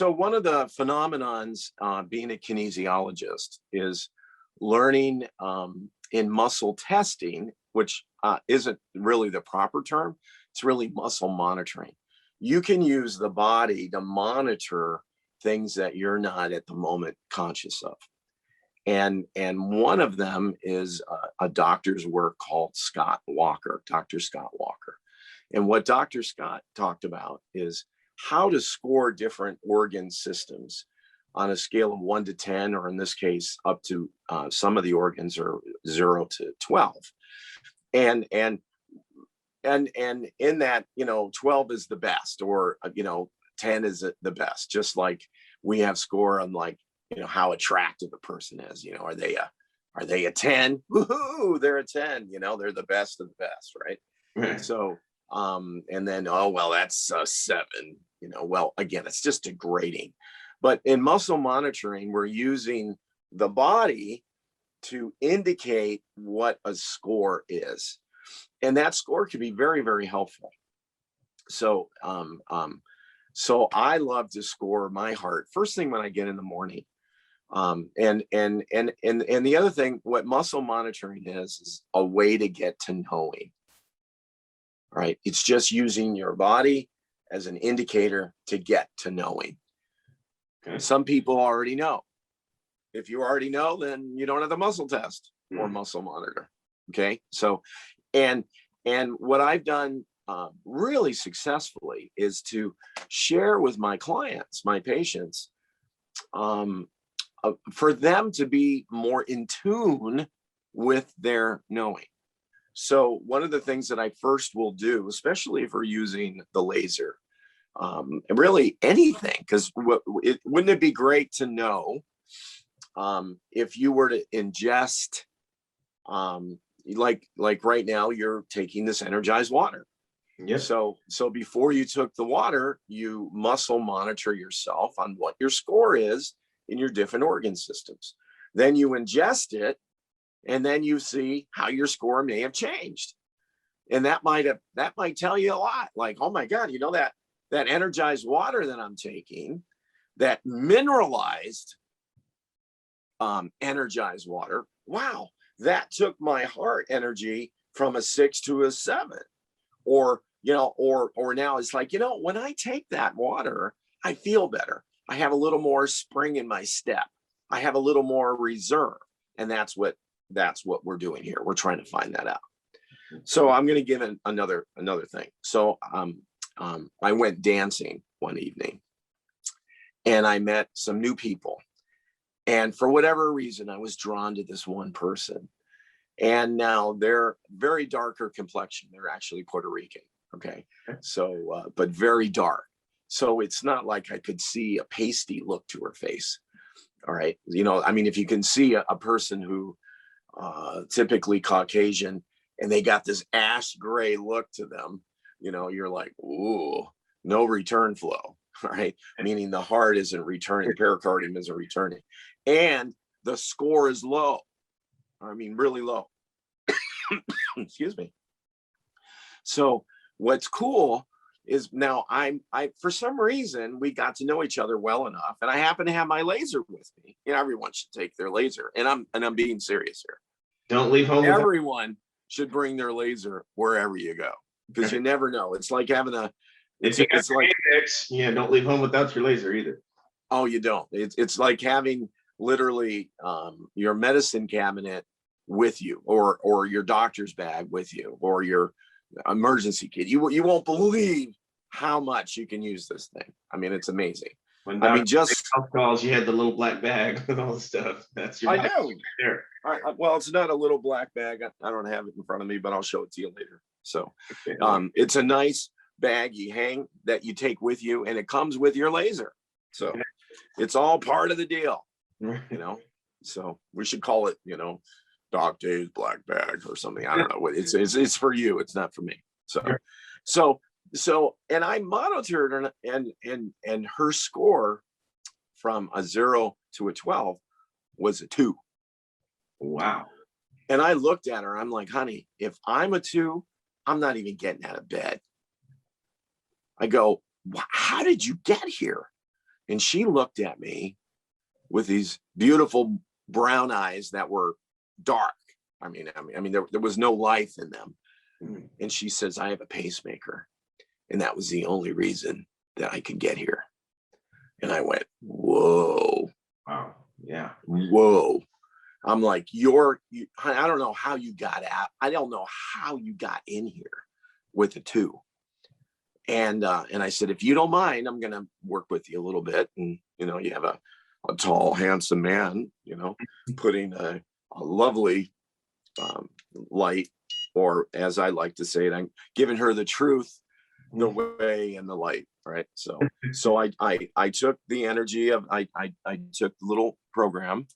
So one of the phenomenons being a kinesiologist is learning in muscle testing, which isn't really the proper term. It's really muscle monitoring. You can use the body to monitor things that you're not at the moment conscious of. And one of them is a doctor's work called Dr. Scott Walker. And what Dr. Scott talked about is how to score different organ systems on a scale of 1 to 10, or in this case, up to some of the organs are 0 to 12. And in that, 12 is the best, or 10 is the best. Just like we have score on, like, how attractive a person is. Are they a 10? Woohoo, they're a 10. They're the best of the best, right? Right. So and then, oh well, that's a 7. Well, again, it's just a grading. But in muscle monitoring, we're using the body to indicate what a score is, and that score can be very, very helpful. So so I love to score my heart first thing when I get in the morning. And the other thing, what muscle monitoring is a way to get to knowing. Right? It's just using your body as an indicator to get to knowing. Okay. Some people already know. If you already know, then you don't have the muscle test or muscle monitor. Okay. So, and what I've done really successfully is to share with my clients, my patients, for them to be more in tune with their knowing. So one of the things that I first will do, especially if we're using the laser, and really anything, because wouldn't it be great to know if you were to ingest, like right now, you're taking this energized water. Yes. So before you took the water, you muscle monitor yourself on what your score is in your different organ systems. Then you ingest it, and then you see how your score may have changed. And that might tell you a lot. Like, oh my God, that energized water that I'm taking, that mineralized energized water, wow, that took my heart energy from a 6 to a 7. Or now it's like, when I take that water, I feel better. I have a little more spring in my step. I have a little more reserve. And that's what we're doing here. We're trying to find that out. So I'm going to give another thing. So I went dancing one evening, and I met some new people. And for whatever reason, I was drawn to this one person. And now they're very darker complexion. They're actually Puerto Rican. Okay. So, but very dark. So it's not like I could see a pasty look to her face. All right. If you can see a person who typically Caucasian, and they got this ash gray look to them, you're like, ooh, no return flow. Right. Meaning the heart isn't returning, pericardium isn't returning, and the score is low. Really low. Excuse me. So what's cool is now I for some reason we got to know each other well enough, and I happen to have my laser with me. Everyone should take their laser, and I'm being serious here. Don't leave home. Everyone should bring their laser wherever you go, because you never know. It's like having it's like index, don't leave home without your laser either. Oh, you don't. It's like having literally your medicine cabinet with you, or your doctor's bag with you, or your emergency kit. You won't believe how much you can use this thing. It's amazing. Just calls, you had the little black bag with all the stuff. That's your. I know. There. Well, it's not a little black bag. I don't have it in front of me, but I'll show it to you later. So, it's a nice bag you hang that you take with you, and it comes with your laser. So, it's all part of the deal. So we should call it, Doc Day's black bag or something. I don't know what it's for you. It's not for me. So, and I monitored her, and her score from a 0 to a 12 was a 2. Wow. And I looked at her. I'm like, honey, if I'm a 2, I'm not even getting out of bed. I go, how did you get here? And she looked at me with these beautiful brown eyes that were dark. I mean, there was no life in them. And she says, I have a pacemaker. And that was the only reason that I could get here. And I went, whoa. Wow. Yeah. Whoa. I'm like, I don't know how you got out. I don't know how you got in here with the two. And I said, if you don't mind, I'm going to work with you a little bit. And, you have a tall, handsome man, putting a lovely light, or as I like to say it, I'm giving her the truth, the way, and the light. Right. So I took the energy of, I took the little program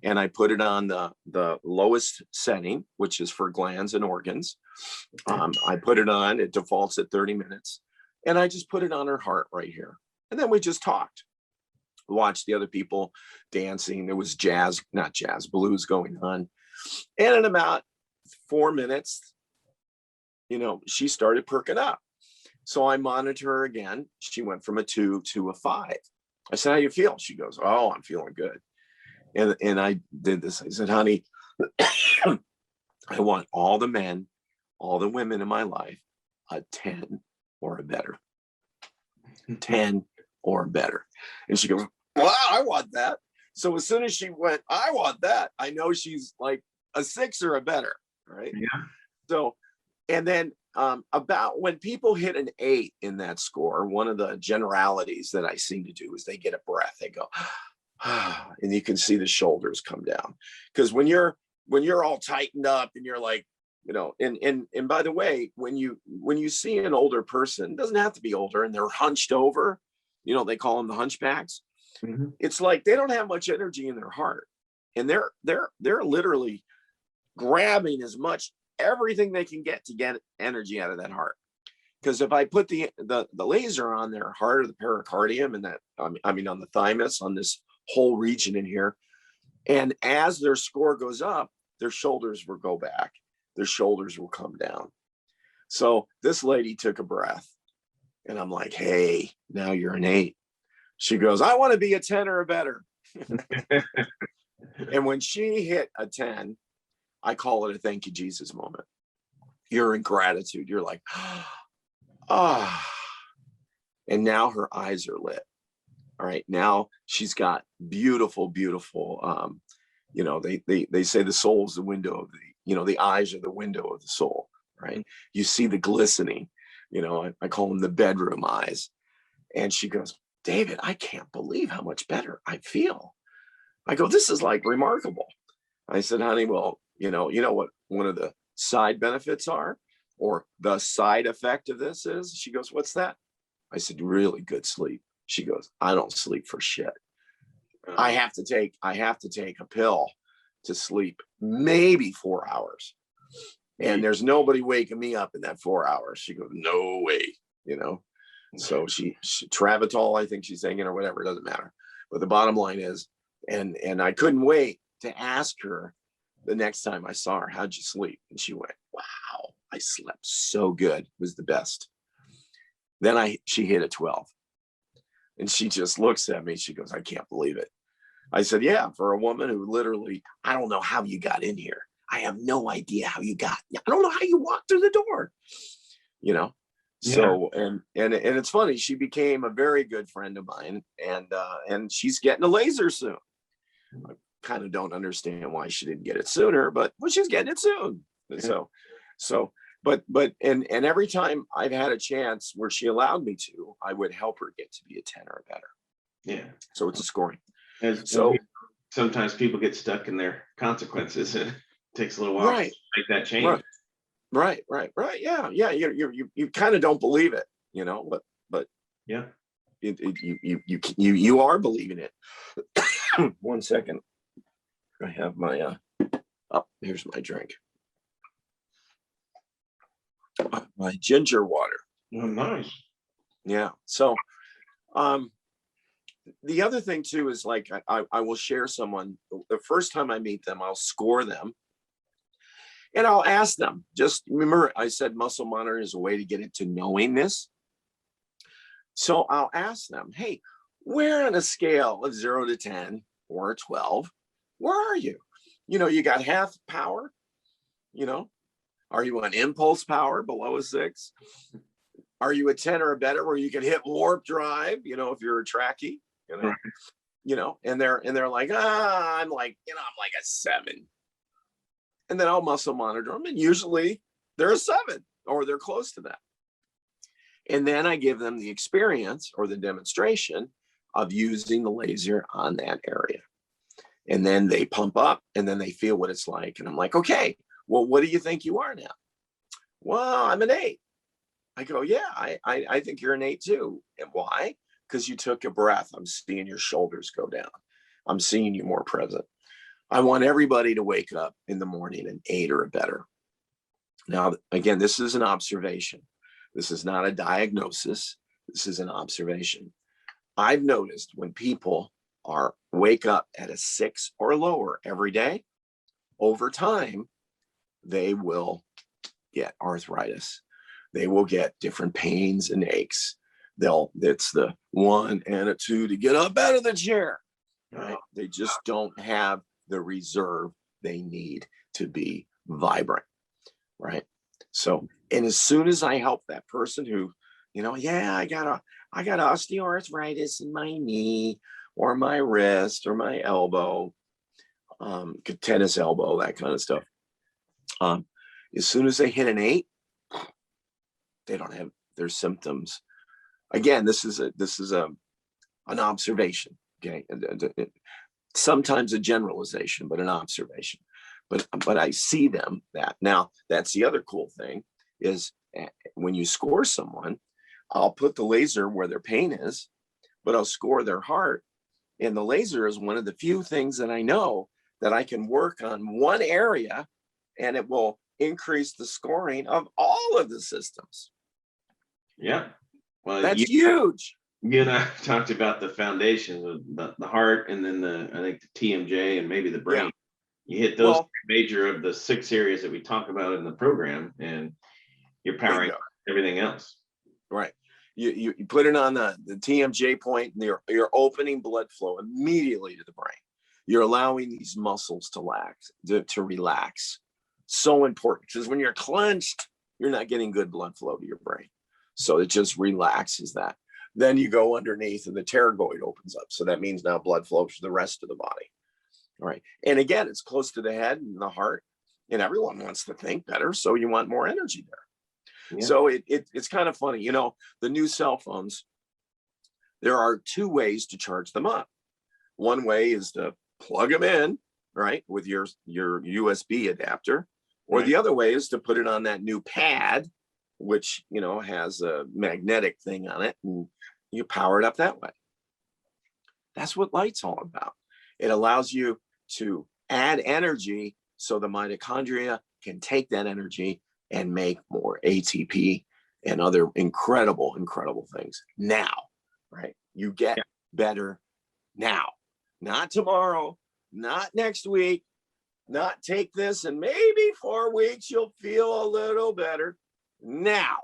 and I put it on the lowest setting, which is for glands and organs. I put it on, it defaults at 30 minutes. And I just put it on her heart right here. And then we just talked, watched the other people dancing. There was blues going on. And in about 4 minutes, she started perking up. So I monitored her again. She went from a 2 to a 5. I said, how you feel? She goes, oh, I'm feeling good. And I did this. I said, honey, I want all the men, all the women in my life, a 10 or a better. 10 or better. And she goes, wow, I want that. So as soon as she went, I want that, I know she's like a 6 or a better. Right. Yeah. So, and then about when people hit an 8 in that score, one of the generalities that I seem to do is they get a breath. They go, and you can see the shoulders come down. Because when you're all tightened up and you're like, and by the way, when you see an older person, it doesn't have to be older, and they're hunched over, they call them the hunchbacks. Mm-hmm. It's like they don't have much energy in their heart, and they're literally grabbing as much everything they can get to get energy out of that heart. Because if I put the laser on their heart, or the pericardium, and that on the thymus, on this whole region in here, and as their score goes up, their shoulders will go back, their shoulders will come down. So this lady took a breath, and I'm like, hey, now you're an 8. She goes, I want to be a 10 or a better. And when she hit a 10, I call it a thank you, Jesus moment. You're in gratitude. You're like, and now her eyes are lit. All right. Now she's got beautiful, beautiful, they say the soul is the window of the eyes are the window of the soul, right? You see the glistening, I call them the bedroom eyes. And she goes, David, I can't believe how much better I feel. I go, this is like remarkable. I said, honey, well, you know what one of the side benefits are, or the side effect of this is? She goes, what's that? I said, really good sleep. She goes, I don't sleep for shit. I have to take a pill to sleep maybe 4 hours. And there's nobody waking me up in that 4 hours. She goes, no way, So she Travital, I think she's taking, or whatever, it doesn't matter. But the bottom line is, and I couldn't wait to ask her the next time I saw her, how'd you sleep? And she went, wow, I slept so good. It was the best. Then she hit a 12. And she just looks at me. She goes, I can't believe it. I said, yeah, for a woman who literally, I don't know how you got in here. I have no idea how you got. I don't know how you walked through the door. Yeah. So, and it's funny, she became a very good friend of mine, and she's getting a laser soon. I kind of don't understand why she didn't get it sooner, but she's getting it soon. Yeah. But every time I've had a chance where she allowed me to, I would help her get to be a 10 or a better. Yeah. So it's a scoring. So sometimes people get stuck in their consequences, and it takes a little while to make that change. Right. Yeah. You kind of don't believe it, but yeah, you are believing it. 1 second. I have my here's my drink. My ginger water. Oh, nice. Yeah. So the other thing too is, like, I will share someone the first time I meet them, I'll score them. And I'll ask them, just remember, I said muscle monitoring is a way to get into knowing this. So I'll ask them, hey, Where on a scale of 0 to 10 or 12, where are you? You got half power, you know, are you on impulse power below a 6? Are you a 10 or a better where you can hit warp drive, if you're a trackie, Right. and they're like, I'm like, I'm like a 7. And then I'll muscle monitor them, and usually they're a 7 or they're close to that. And then I give them the experience or the demonstration of using the laser on that area. And then they pump up and then they feel what it's like. And I'm like, okay, well, what do you think you are now? Well, I'm an 8. I go, yeah, I think you're an 8 too. And why? Because you took a breath. I'm seeing your shoulders go down. I'm seeing you more present. I want everybody to wake up in the morning an 8 or a better. Now, again, this is an observation. This is not a diagnosis. This is an observation. I've noticed when people wake up at a 6 or lower every day, over time, they will get arthritis. They will get different pains and aches. It's the 1 and a 2 to get up out of the chair. Right? They just don't have the reserve they need to be vibrant. Right. So, and as soon as I help that person who, yeah, I got osteoarthritis in my knee or my wrist or my elbow, tennis elbow, that kind of stuff. As soon as they hit an 8, they don't have their symptoms. Again, this is an observation. Okay. Sometimes a generalization, but an observation. But I see them that. Now, that's the other cool thing is when you score someone, I'll put the laser where their pain is, but I'll score their heart. And the laser is one of the few things that I know that I can work on one area and it will increase the scoring of all of the systems. Yeah. Well, that's huge. You and I talked about the foundation, the heart, and then I think the TMJ and maybe the brain. Yeah. You hit those major of the 6 areas that we talk about in the program, and you're powering everything else. Right. You put it on the TMJ point, and you're opening blood flow immediately to the brain. You're allowing these muscles to relax. So important, because when you're clenched, you're not getting good blood flow to your brain. So it just relaxes that. Then you go underneath and the pterygoid opens up. So that means now blood flows to the rest of the body. All right. And again, it's close to the head and the heart, and everyone wants to think better. So you want more energy there. Yeah. So it's kind of funny, the new cell phones, there are 2 ways to charge them up. One way is to plug them in, right, with your USB adapter, or the other way is to put it on that new pad, which, has a magnetic thing on it, and you power it up that way. That's what light's all about. It allows you to add energy so the mitochondria can take that energy and make more ATP and other incredible, incredible things now, right? You get better now, not tomorrow, not next week, not take this and maybe 4 weeks, you'll feel a little better. Now,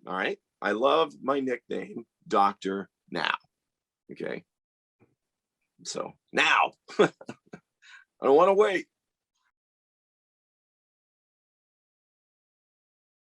all right. I love my nickname, Dr. Now. Okay. So now, I don't want to wait.